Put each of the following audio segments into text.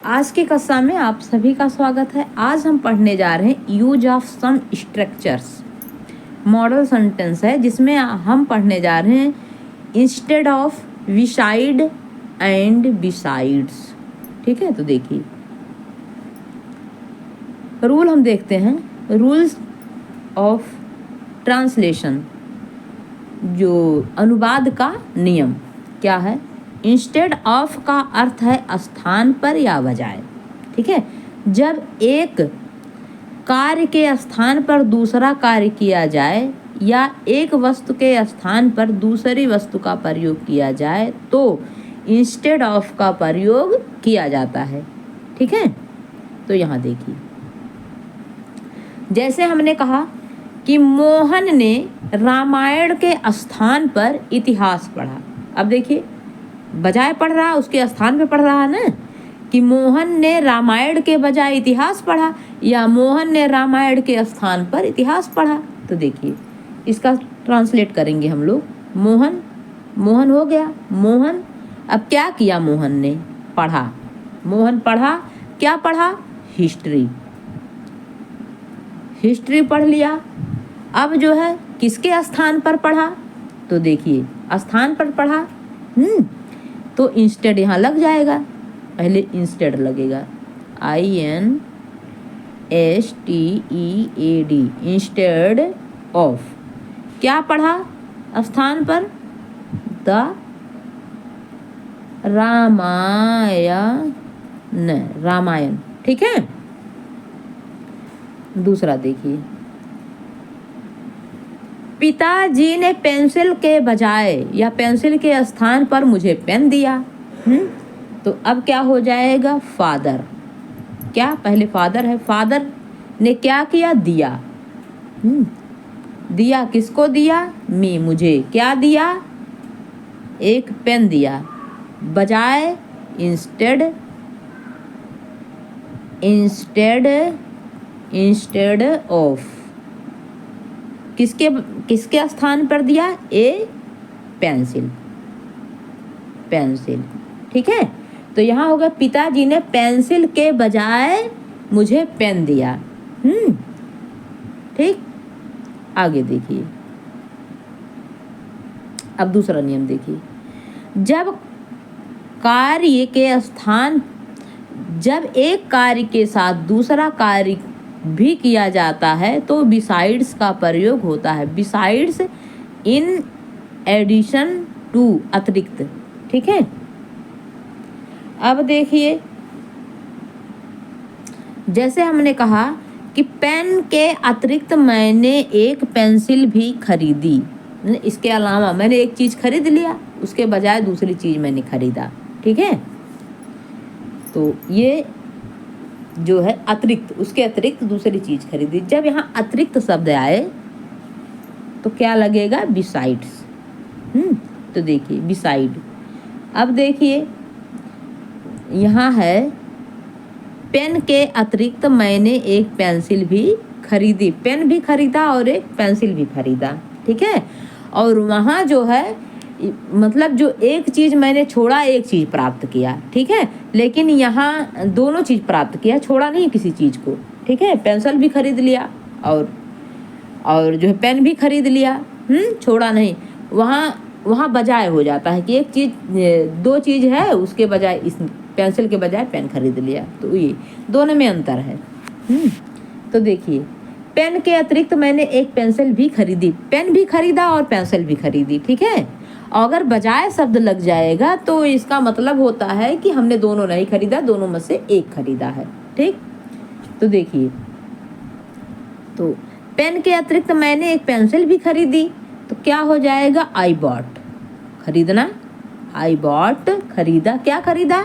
आज के कक्षा में आप सभी का स्वागत है। आज हम पढ़ने जा रहे हैं use of some structures. Model sentence है जिसमें हम पढ़ने जा रहे हैं instead of, beside and besides. ठीक है, तो देखिए रूल हम देखते हैं। रूल्स ऑफ ट्रांसलेशन, जो अनुवाद का नियम क्या है। इंस्टेड ऑफ का अर्थ है स्थान पर या बजाय। ठीक है, जब एक कार्य के स्थान पर दूसरा कार्य किया जाए या एक वस्तु के स्थान पर दूसरी वस्तु का प्रयोग किया जाए तो इंस्टेड ऑफ का प्रयोग किया जाता है। ठीक है, तो यहाँ देखिए, जैसे हमने कहा कि मोहन ने रामायण के स्थान पर इतिहास पढ़ा। अब देखिए, बजाय पढ़ रहा, उसके स्थान पे पढ़ रहा है ना, कि मोहन ने रामायण के बजाय इतिहास पढ़ा या मोहन ने रामायण के स्थान पर इतिहास पढ़ा। तो देखिए इसका ट्रांसलेट करेंगे हम लोग। मोहन, मोहन हो गया मोहन। अब क्या किया मोहन ने? पढ़ा। मोहन पढ़ा, क्या पढ़ा? हिस्ट्री। हिस्ट्री पढ़ लिया। अब जो है किसके स्थान पर पढ़ा? तो देखिए स्थान पर पढ़ा। तो इंस्टेड यहाँ लग जाएगा। पहले इंस्टेड लगेगा, INSTEAD, इंस्टेड ऑफ। क्या पढ़ा स्थान पर? द रामायण। ठीक है, दूसरा देखिए, पिताजी ने पेंसिल के बजाय या पेंसिल के स्थान पर मुझे पेन दिया। तो अब क्या हो जाएगा? फादर। क्या पहले फादर है, फादर ने क्या किया? दिया। दिया किसको दिया? मी, मुझे। क्या दिया? एक पेन दिया। बजाय इंस्टेड, इंस्टेड ऑफ किसके स्थान पर दिया? ए पेंसिल। पेंसिल। ठीक है, तो यहाँ होगा पिताजी ने पेंसिल के बजाय मुझे पेन दिया। ठीक, आगे देखिए। अब दूसरा नियम देखिए, जब एक कार्य के साथ दूसरा कार्य भी किया जाता है तो बिसाइड्स का प्रयोग होता है। बिसाइड्स, इन एडिशन टू, अतिरिक्त। ठीक है, अब देखिए, जैसे हमने कहा कि पेन के अतिरिक्त मैंने एक पेंसिल भी खरीदी। इसके अलावा मैंने एक चीज़ खरीद लिया, उसके बजाय दूसरी चीज़ मैंने खरीदा। ठीक है, तो ये जो है अतिरिक्त, उसके अतिरिक्त दूसरी चीज़ खरीदी। जब यहाँ अतिरिक्त शब्द आए तो क्या लगेगा? बिसाइड्स। तो देखिए बिसाइड। अब देखिए यहाँ है पेन के अतिरिक्त मैंने एक पेंसिल भी खरीदी। पेन भी खरीदा और एक पेंसिल भी खरीदा। ठीक है, और वहाँ जो है मतलब जो एक चीज़ मैंने छोड़ा, एक चीज़ प्राप्त किया। ठीक है, लेकिन यहाँ दोनों चीज़ प्राप्त किया, छोड़ा नहीं किसी चीज़ को। ठीक है, पेंसिल भी खरीद लिया और जो है पेन भी खरीद लिया, छोड़ा नहीं। वहाँ बजाय हो जाता है कि एक चीज़, दो चीज़ है, उसके बजाय इस पेंसिल के बजाय पेन खरीद लिया। तो ये दोनों में अंतर है। तो देखिए, पेन के अतिरिक्त मैंने एक पेंसिल भी खरीदी। पेन भी खरीदा और पेंसिल भी खरीदी। ठीक है, अगर बजाय शब्द लग जाएगा तो इसका मतलब होता है कि हमने दोनों नहीं खरीदा, दोनों में से एक खरीदा है। ठीक, तो देखिए, तो पेन के अतिरिक्त मैंने एक पेंसिल भी खरीदी तो क्या हो जाएगा? आई बॉट, खरीदना। आई बॉट, खरीदा। क्या खरीदा?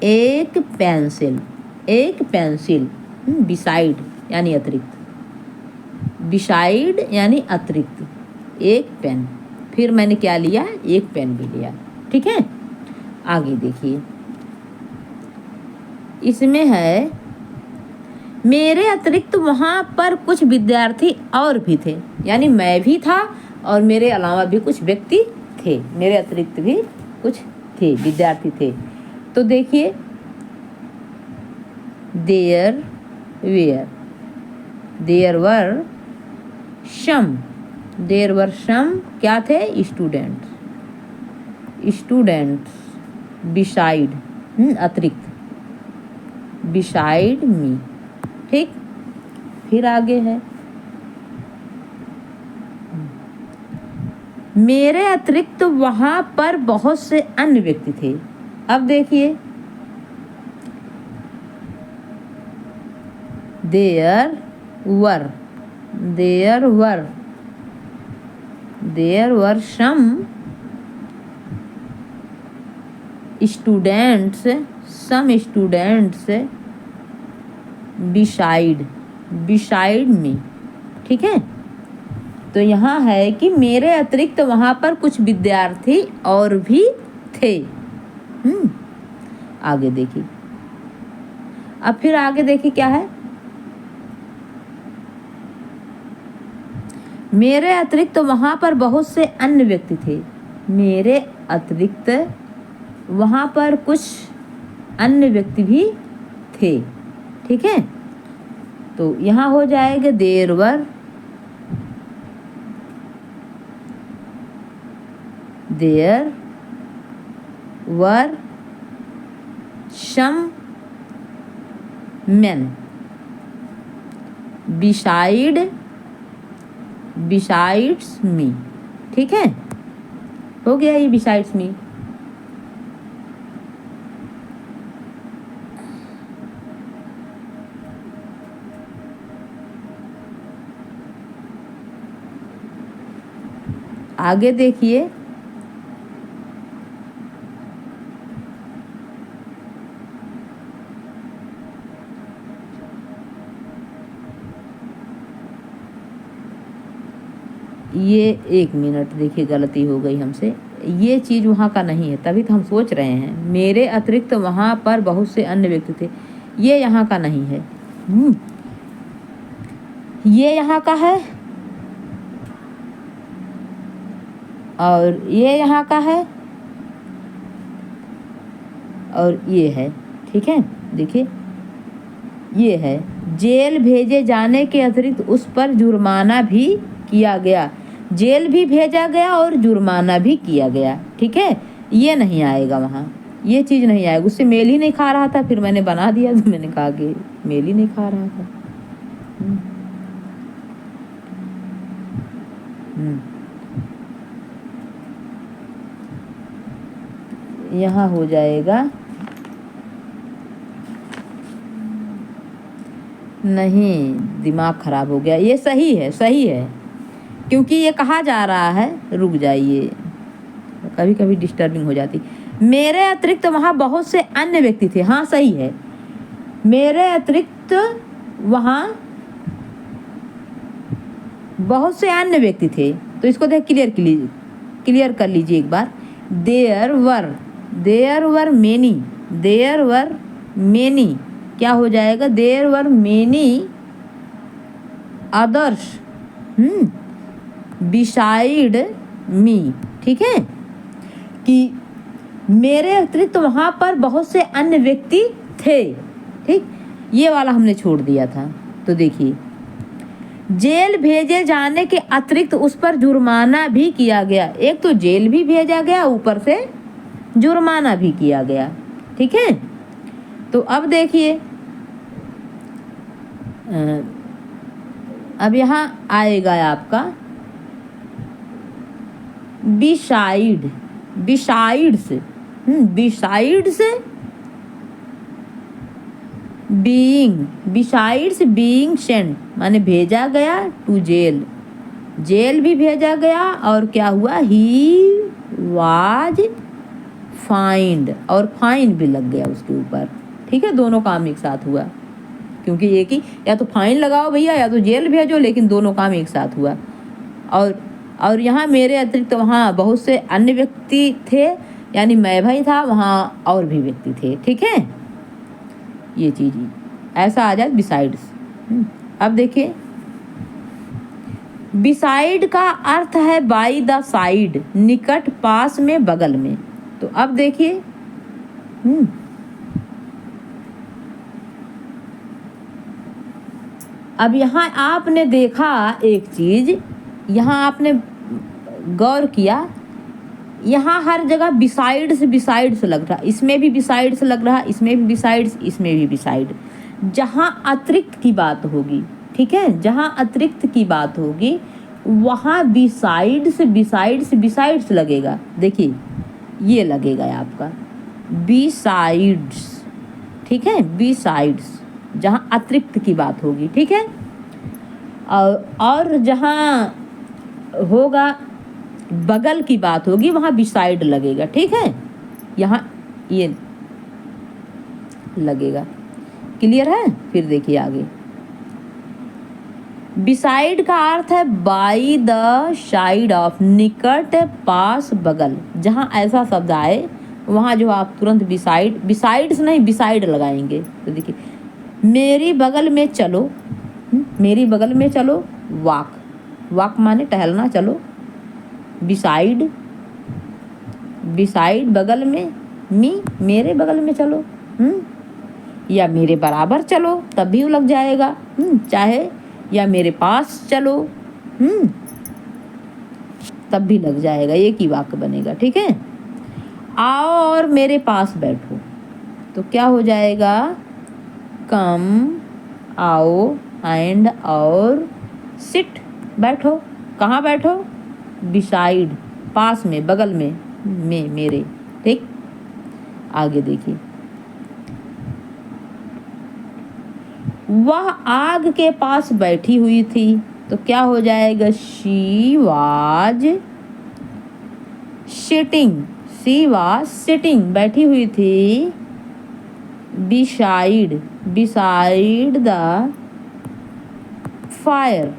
एक पेंसिल। एक पेंसिल। बिसाइड यानी अतिरिक्त। बिसाइड यानी अतिरिक्त। एक पेन, फिर मैंने क्या लिया? एक पेन भी लिया। ठीक है, आगे देखिए, इसमें है मेरे अतिरिक्त वहाँ पर कुछ विद्यार्थी और भी थे। यानी मैं भी था और मेरे अलावा भी कुछ व्यक्ति थे। मेरे अतिरिक्त भी कुछ थे, विद्यार्थी थे। तो देखिए there were, there were some, there were some क्या थे? स्टूडेंट्स, स्टूडेंट्स बिसाइड, अतिरिक्त, बिसाइड मी। ठीक, फिर आगे है मेरे अतिरिक्त वहां पर बहुत से अन्य व्यक्ति थे। अब देखिए there were, there were, there were some students, some students beside, beside me. ठीक है, तो यहाँ है कि मेरे अतिरिक्त वहाँ पर कुछ विद्यार्थी और भी थे। आगे देखिए, अब फिर आगे देखिए क्या है, मेरे अतिरिक्त वहाँ पर बहुत से अन्य व्यक्ति थे। मेरे अतिरिक्त वहाँ पर कुछ अन्य व्यक्ति भी थे। ठीक है, तो यहाँ हो जाएगा there were, there were some men besides me। ठीक है, हो गया ये besides me। आगे देखिए ये 1 मिनट, देखिए गलती हो गई हमसे, ये चीज़ वहाँ का नहीं है, तभी तो हम सोच रहे हैं मेरे अतिरिक्त वहाँ पर बहुत से अन्य व्यक्ति थे, ये यहाँ का नहीं है। ये यहाँ का है और ये यहाँ का है और ये है। ठीक है, देखिए ये है जेल भेजे जाने के अतिरिक्त उस पर जुर्माना भी किया गया, जेल भी भेजा गया और जुर्माना भी किया गया। ठीक है, ये नहीं आएगा वहाँ, ये चीज़ नहीं आएगी। उससे मेल ही नहीं खा रहा था, फिर मैंने बना दिया तो मैंने कहा कि मेल ही नहीं खा रहा था। यहाँ हो जाएगा नहीं, दिमाग खराब हो गया। ये सही है, सही है, क्योंकि ये कहा जा रहा है, रुक जाइए, कभी कभी डिस्टर्बिंग हो जाती। मेरे अतिरिक्त वहाँ बहुत से अन्य व्यक्ति थे, हाँ सही है, मेरे अतिरिक्त वहाँ बहुत से अन्य व्यक्ति थे। तो इसको देख क्लियर कर लीजिए एक बार। There were many, there were many क्या हो जाएगा? There were many others beside me. ठीक है, कि मेरे अतिरिक्त वहाँ पर बहुत से अन्य व्यक्ति थे। ठीक, ये वाला हमने छोड़ दिया था। तो देखिए जेल भेजे जाने के अतिरिक्त उस पर जुर्माना भी किया गया। एक तो जेल भी भेजा गया, ऊपर से जुर्माना भी किया गया। ठीक है, तो अब देखिए अब यहाँ आएगा आपका बिसाइड्स, बिसाइड्स बीइंग सेंट माने भेजा गया टू जेल, जेल भी भेजा गया और क्या हुआ? ही वाज फाइंड, और फाइन भी लग गया उसके ऊपर। ठीक है, दोनों काम एक साथ हुआ, क्योंकि एक ही, या तो फाइन लगाओ भैया या तो जेल भेजो, लेकिन दोनों काम एक साथ हुआ। और यहाँ मेरे अतिरिक्त वहाँ बहुत से अन्य व्यक्ति थे, यानी मैं भाई था, वहाँ और भी व्यक्ति थे। ठीक है, ये चीज़ ऐसा आ जाए बिसाइड्स। अब देखिए बिसाइड का अर्थ है बाई द साइड, निकट, पास में, बगल में। तो अब देखिए अब यहाँ आपने देखा एक चीज, यहाँ आपने गौर किया, यहाँ हर जगह बिसाइड्स लग रहा, इसमें भी बिसाइड्स लग रहा, इसमें भी बिसाइड्स, इसमें भी बिसाइड। जहाँ अतिरिक्त की बात होगी, ठीक है, जहाँ अतिरिक्त की बात होगी वहाँ बिसाइड्स लगेगा। देखिए ये लगेगा आपका बिसाइड्स, ठीक है, बिसाइड्स जहाँ अतिरिक्त की बात होगी, ठीक है। और जहाँ होगा बगल की बात होगी वहाँ बिसाइड लगेगा, ठीक है, यहाँ ये लगेगा। क्लियर है? फिर देखिए आगे, बिसाइड का अर्थ है बाई द साइड ऑफ, निकट, पास, बगल। जहाँ ऐसा शब्द आए वहाँ जो आप तुरंत बिसाइड्स नहीं बिसाइड लगाएंगे। तो देखिए, मेरी बगल में चलो, मेरी बगल में चलो, वॉक माने टहलना, चलो, बिसाइड बगल में, मेरे बगल में चलो, या मेरे बराबर चलो तब भी लग जाएगा, चाहे या मेरे पास चलो, तब भी लग जाएगा, एक ही वाक्य बनेगा, ठीक है। आओ और मेरे पास बैठो, तो क्या हो जाएगा, कम, आओ, एंड, और सिट, बैठो। कहाँ बैठो? बिसाइड, पास में, बगल में, मेरे, ठीक। आगे देखिए, वह आग के पास बैठी हुई थी, तो क्या हो जाएगा, शी वाज सिटिंग, बैठी हुई थी, बिसाइड द फायर,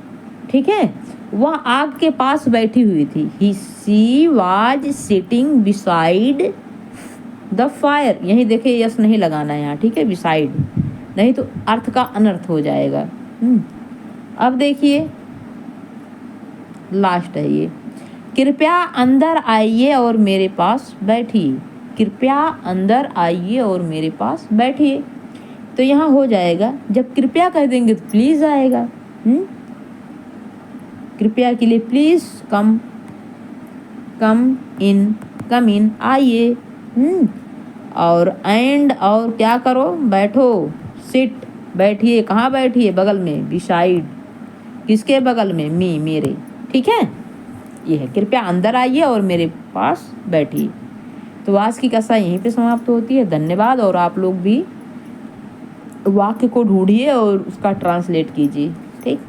ठीक है, वह आग के पास बैठी हुई थी, she was sitting beside the fire. यही देखिए यस नहीं लगाना है यहाँ, ठीक है, बिसाइड, नहीं तो अर्थ का अनर्थ हो जाएगा। अब देखिए लास्ट है ये, कृपया अंदर आइए और मेरे पास बैठिए, कृपया अंदर आइए और मेरे पास बैठिए। तो यहाँ हो जाएगा, जब कृपया कह देंगे तो प्लीज़ आएगा, कृपया के लिए प्लीज़ कम इन, आइए, और एंड, और क्या करो, बैठो, सिट, बैठिए, कहाँ बैठिए, बगल में, बिसाइड, किसके बगल में, मेरे, ठीक है। ये है, कृपया अंदर आइए और मेरे पास बैठिए। तो आज की कथा यहीं पे समाप्त होती है। धन्यवाद। और आप लोग भी वाक्य को ढूंढिए और उसका ट्रांसलेट कीजिए, ठीक।